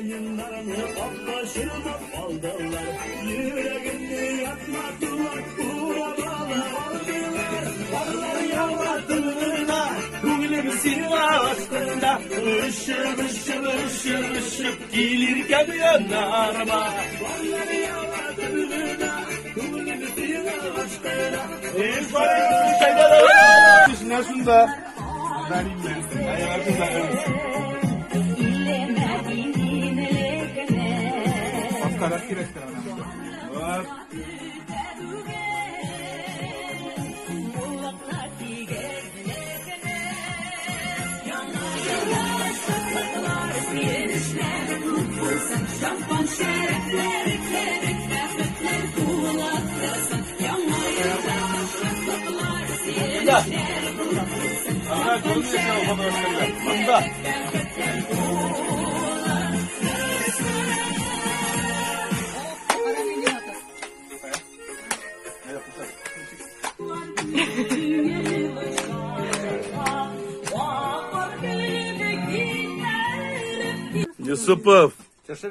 Boyunlarını kaplaşırma baldalar, yüreğini yakmadılar, uğramalar aldılar. Varlar yavradığına, kulübüsü açtığında, ışık ışık ışık ışık gelir kamyonlarıma. Varlar yavradığına, kulübüsü açtığında, Nasıl da? Benim ben. Hayatım da. Karak kirektir anam. Var. Şampan şerefleri, kefetler, kulaklasın. Ana konuşuyor o kadar şeyler. Bunda. Yusupov,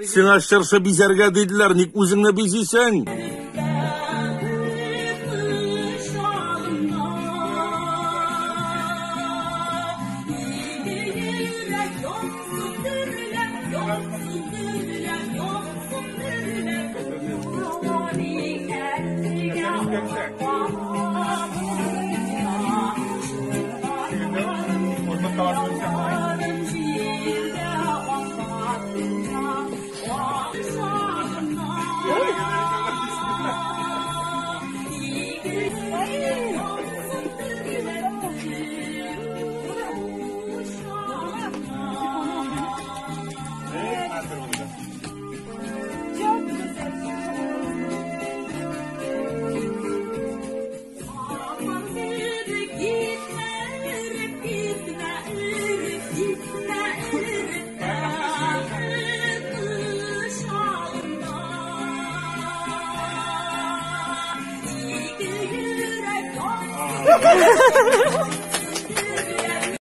sana şarşa bizerge dediler, nik uzunla biziysen. Ha ha ha ha!